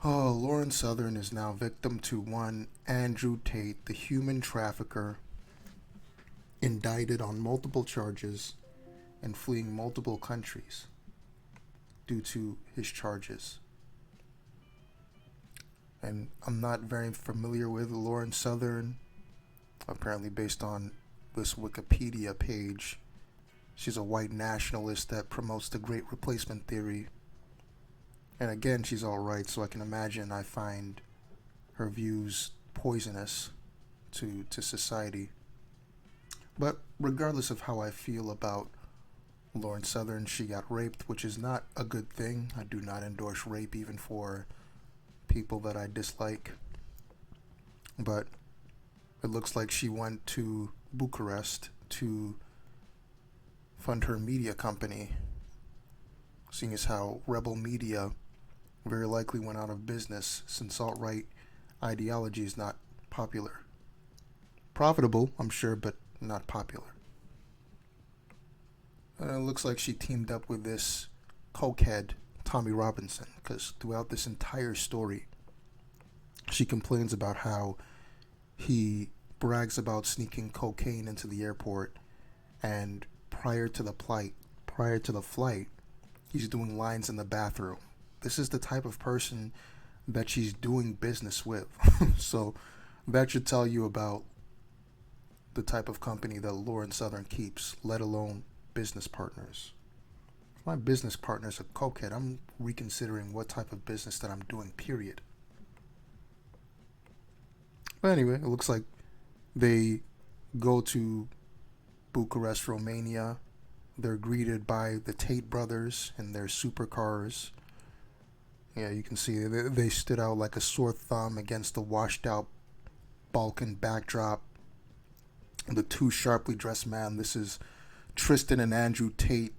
Oh, Lauren Southern is now victim to one Andrew Tate, the human trafficker, indicted on multiple charges and fleeing multiple countries due to his charges. And I'm not very familiar with Lauren Southern, apparently, based on this Wikipedia page. She's a white nationalist that promotes the Great Replacement theory. And again, she's all right, so I can imagine I find her views poisonous to society. But regardless of how I feel about Lauren Southern, she got raped, which is not a good thing. I do not endorse rape, even for people that I dislike. But it looks like she went to Bucharest to fund her media company, seeing as how Rebel Media very likely went out of business since alt-right ideology is not popular. Profitable, I'm sure, but not popular. It looks like she teamed up with this cokehead, Tommy Robinson, because throughout this entire story, she complains about how he brags about sneaking cocaine into the airport, and prior to the flight, he's doing lines in the bathroom. This is the type of person that she's doing business with. So that should tell you about the type of company that Lauren Southern keeps, let alone business partners. If my business partner's a cokehead, I'm reconsidering what type of business that I'm doing, period. But anyway, it looks like they go to Bucharest, Romania. They're greeted by the Tate brothers in their supercars. Yeah, you can see they stood out like a sore thumb against the washed out Balkan backdrop. The two sharply dressed men, this is Tristan and Andrew Tate,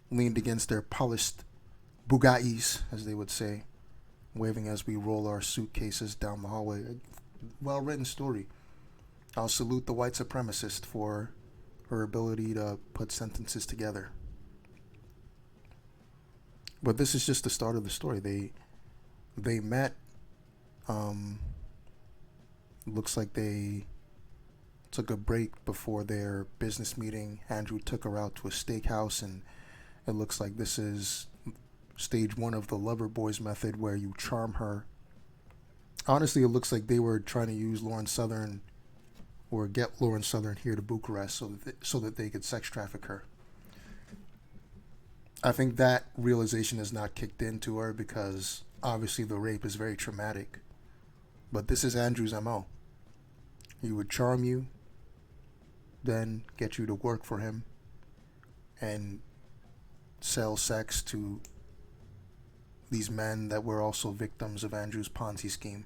leaned against their polished Bugattis, as they would say, waving as we roll our suitcases down the hallway. Well written story. I'll salute the white supremacist for her ability to put sentences together. But this is just the start of the story. They met. Looks like they took a break before their business meeting. Andrew took her out to a steakhouse, and it looks like this is stage one of the lover boys method, where you charm her. Honestly, it looks like they were trying to use Lauren Southern, or get Lauren Southern here to Bucharest so that they could sex traffic her. I think that realization has not kicked into her, because obviously the rape is very traumatic. But this is Andrew's MO. He would charm you, then get you to work for him, and sell sex to these men that were also victims of Andrew's Ponzi scheme.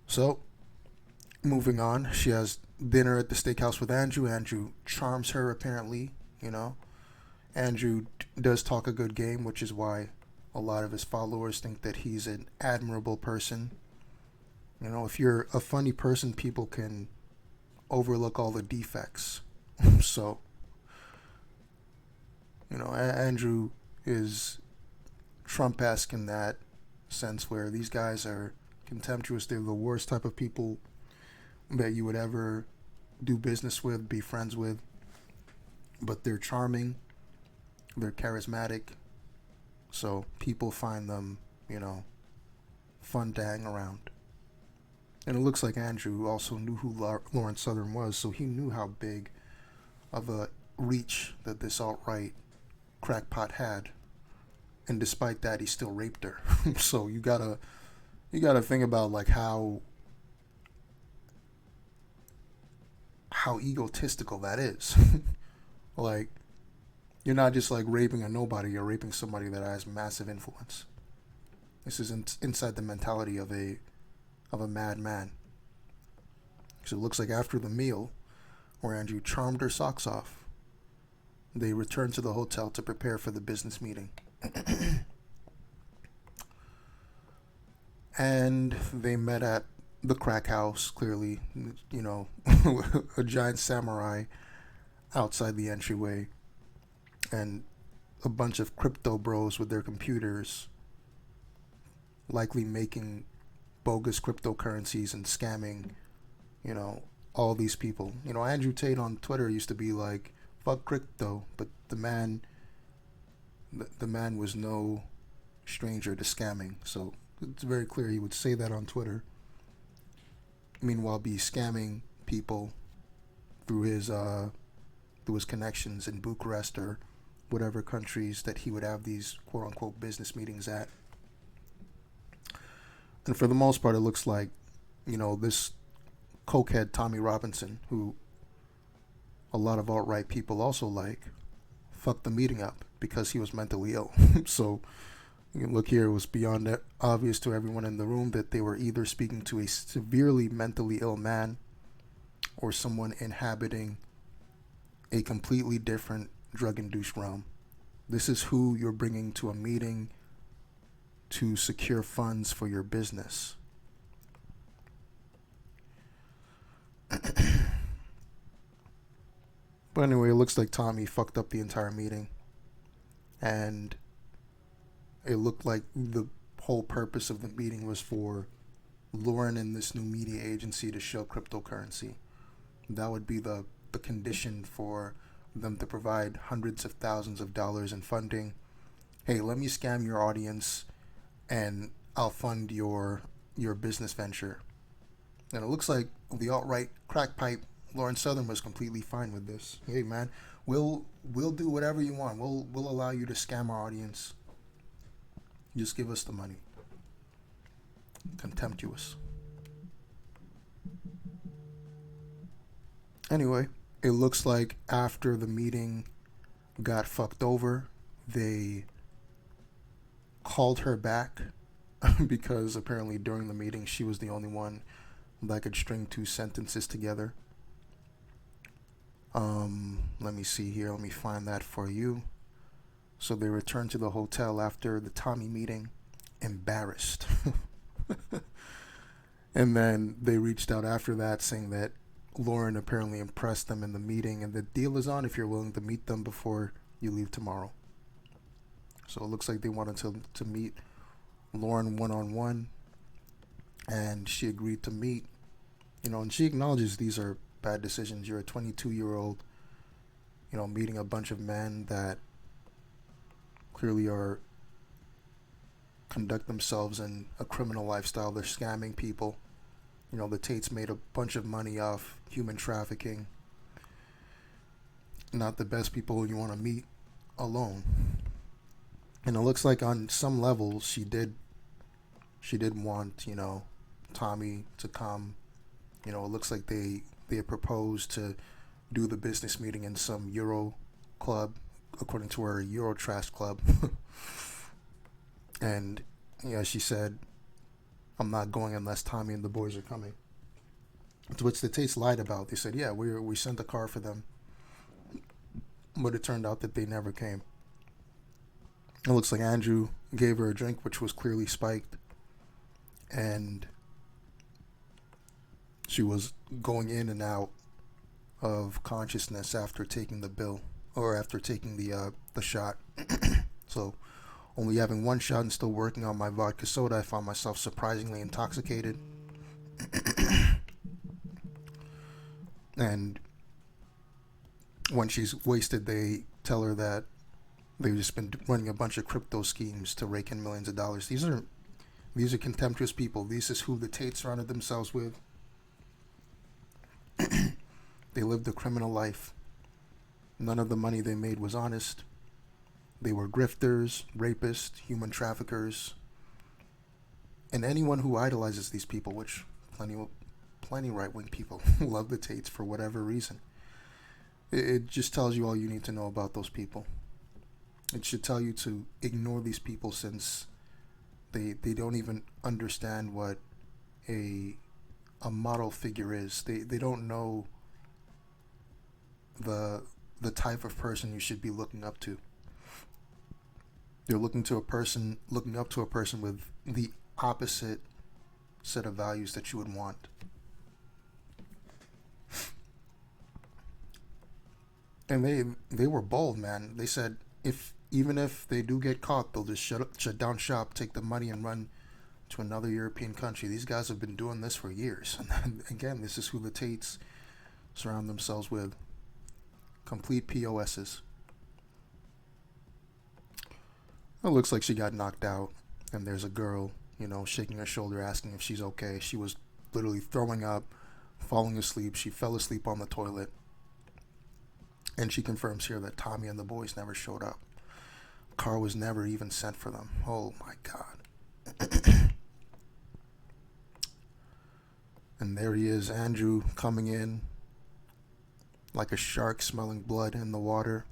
So, moving on, she has dinner at the steakhouse with Andrew. Andrew charms her, apparently. Andrew does talk a good game, which is why a lot of his followers think that he's an admirable person. If you're a funny person, people can overlook all the defects. So, Andrew is Trump-esque in that sense, where these guys are contemptuous. They're the worst type of people that you would ever do business with, be friends with. But they're charming, they're charismatic, so people find them, fun to hang around. And it looks like Andrew also knew who Lauren Southern was, so he knew how big of a reach that this alt-right crackpot had. And despite that, he still raped her. So you gotta think about like how egotistical that is. Like, you're not just like raping a nobody, you're raping somebody that has massive influence. This is inside the mentality of a madman. So it looks like after the meal, where Andrew charmed her socks off, they returned to the hotel to prepare for the business meeting. And they met at the crack house, clearly, a giant samurai outside the entryway, and a bunch of crypto bros with their computers likely making bogus cryptocurrencies and scamming, you know, all these people. You know, Andrew Tate on Twitter used to be like, fuck crypto, but the man was no stranger to scamming. So it's very clear he would say that on Twitter. Meanwhile, be scamming people through his connections in Bucharest or whatever countries that he would have these quote unquote business meetings at. And for the most part, it looks like, you know, this cokehead Tommy Robinson, who a lot of alt-right people also like, fucked the meeting up because he was mentally ill. So you can look here, it was beyond obvious to everyone in the room that they were either speaking to a severely mentally ill man or someone inhabiting a completely different drug-induced realm. This is who you're bringing to a meeting to secure funds for your business. But anyway, it looks like Tommy fucked up the entire meeting. And it looked like the whole purpose of the meeting was for Lauren and this new media agency to show cryptocurrency. That would be the condition for them to provide hundreds of thousands of dollars in funding. Hey, let me scam your audience and I'll fund your business venture. And it looks like the alt-right crack pipe Lauren Southern was completely fine with this. Hey man, we'll do whatever you want. We'll allow you to scam our audience. Just give us the money. Contemptuous. Anyway, it looks like after the meeting got fucked over, they called her back because apparently during the meeting she was the only one that could string two sentences together. Let me see here. Let me find that for you. So they returned to the hotel after the Tommy meeting, embarrassed. And then they reached out after that saying that Lauren apparently impressed them in the meeting and the deal is on if you're willing to meet them before you leave tomorrow. So it looks like they wanted to meet Lauren one-on-one, and she agreed to meet. You know, and she acknowledges these are bad decisions. You're a 22-year-old, you know, meeting a bunch of men that clearly are conduct themselves in a criminal lifestyle. They're scamming people. You know, the Tates made a bunch of money off human trafficking. Not the best people you want to meet alone. And it looks like on some level she did want, you know, Tommy to come. You know, it looks like they had proposed to do the business meeting in some Euro club, according to her, Eurotrash club. And yeah, she said, I'm not going unless Tommy and the boys are coming. To which the Tates lied about. They said, yeah, we sent a car for them. But it turned out that they never came. It looks like Andrew gave her a drink, which was clearly spiked. And she was going in and out of consciousness after taking the bill, or after taking the shot. So only having one shot and still working on my vodka soda, I found myself surprisingly intoxicated. And when she's wasted, they tell her that they've just been running a bunch of crypto schemes to rake in millions of dollars. These are contemptuous people. This is who the Tates surrounded themselves with. They lived a criminal life. None of the money they made was honest. They were grifters, rapists, human traffickers. And anyone who idolizes these people, which plenty right-wing people love the Tates for whatever reason, it just tells you all you need to know about those people. It should tell you to ignore these people, since they don't even understand what a model figure is. They don't know the type of person you should be looking up to. You're looking up to a person with the opposite set of values that you would want. And they were bold, man. They said even if they do get caught, they'll just shut down shop, take the money, and run to another European country. These guys have been doing this for years. And again, this is who the Tates surround themselves with. Complete POSs. It looks like she got knocked out, and there's a girl, shaking her shoulder, asking if she's okay. She was literally throwing up, falling asleep. She fell asleep on the toilet. And she confirms here that Tommy and the boys never showed up. Car was never even sent for them. Oh my God. And there he is, Andrew, coming in like a shark, smelling blood in the water,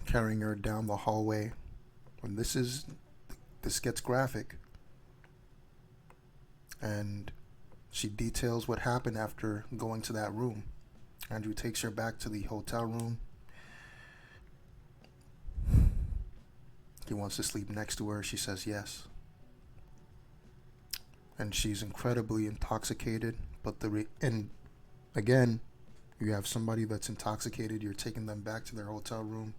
carrying her down the hallway. And this gets graphic. And she details what happened after going to that room. Andrew takes her back to the hotel room. He wants to sleep next to her. She says yes. And she's incredibly intoxicated. And again, you have somebody that's intoxicated. You're taking them back to their hotel room.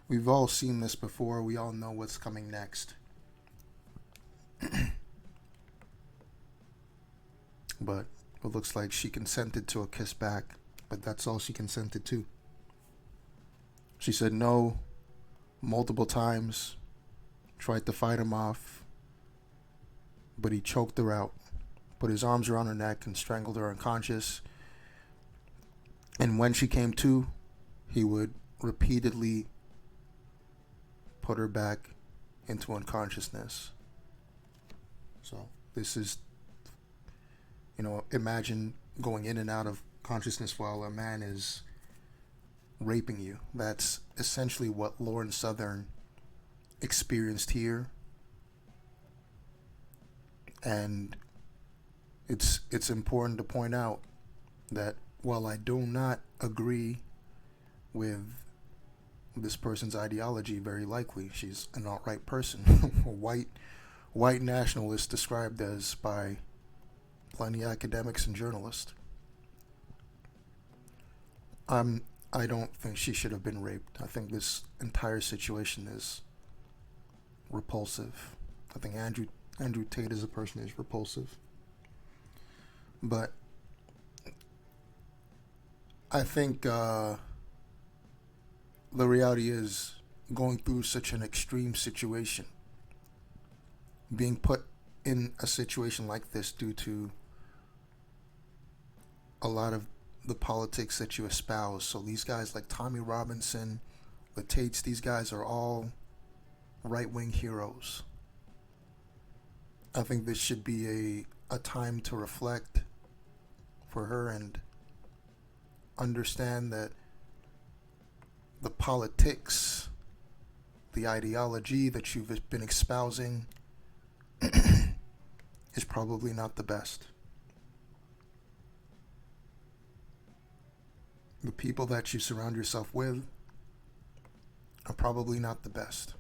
We've all seen this before. We all know what's coming next. But it looks like she consented to a kiss back. But that's all she consented to. She said no multiple times. Tried to fight him off. But he choked her out. Put his arms around her neck and strangled her unconscious. And when she came to, he would repeatedly put her back into unconsciousness. So this is, imagine going in and out of consciousness while a man is raping you. That's essentially what Lauren Southern experienced here. And it's important to point out that while I do not agree with this person's ideology, very likely she's an alt-right person, a white nationalist described as by plenty of academics and journalists. I don't think she should have been raped. I think this entire situation is repulsive. I think Andrew Tate as a person is repulsive. But I think the reality is, going through such an extreme situation, being put in a situation like this due to a lot of the politics that you espouse. So these guys like Tommy Robinson, the Tates, these guys are all right-wing heroes. I think this should be a time to reflect for her and understand that the politics, the ideology that you've been espousing is probably not the best. The people that you surround yourself with are probably not the best.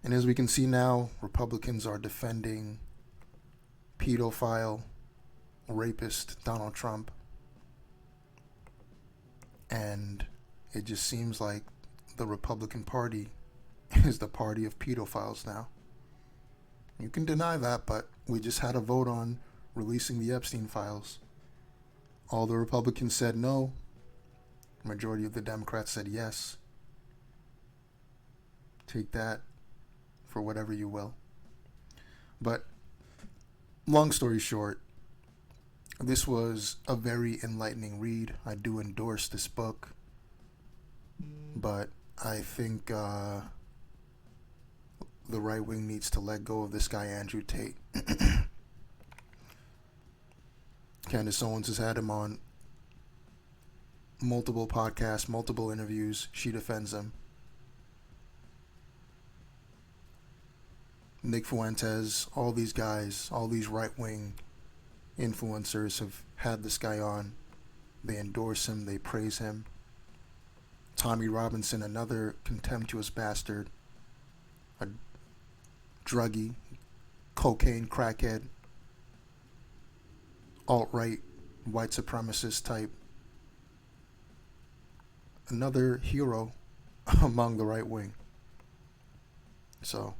And as we can see now, Republicans are defending pedophile, rapist Donald Trump. And it just seems like the Republican Party is the party of pedophiles now. You can deny that, but we just had a vote on releasing the Epstein files. All the Republicans said no. Majority of the Democrats said yes. Take that for whatever you will. But long story short, this was a very enlightening read. I do endorse this book. But I think the right wing needs to let go of this guy, Andrew Tate. Candace Owens has had him on multiple podcasts, multiple interviews. She defends him. Nick Fuentes, all these guys, all these right-wing influencers have had this guy on. They endorse him. They praise him. Tommy Robinson, another contemptuous bastard, a druggie, cocaine crackhead, alt-right, white supremacist type. Another hero among the right wing. So,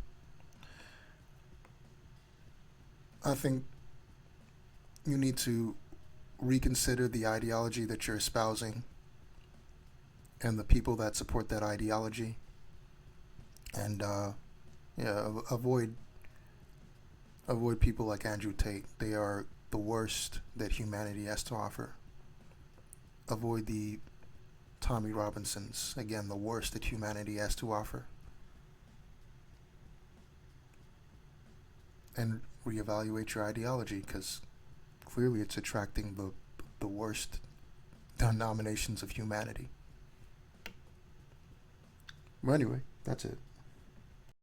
I think you need to reconsider the ideology that you're espousing and the people that support that ideology, and avoid people like Andrew Tate. They are the worst that humanity has to offer. Avoid the Tommy Robinsons, again, the worst that humanity has to offer. And reevaluate your ideology, because clearly it's attracting the worst denominations of humanity. Well, anyway, that's it.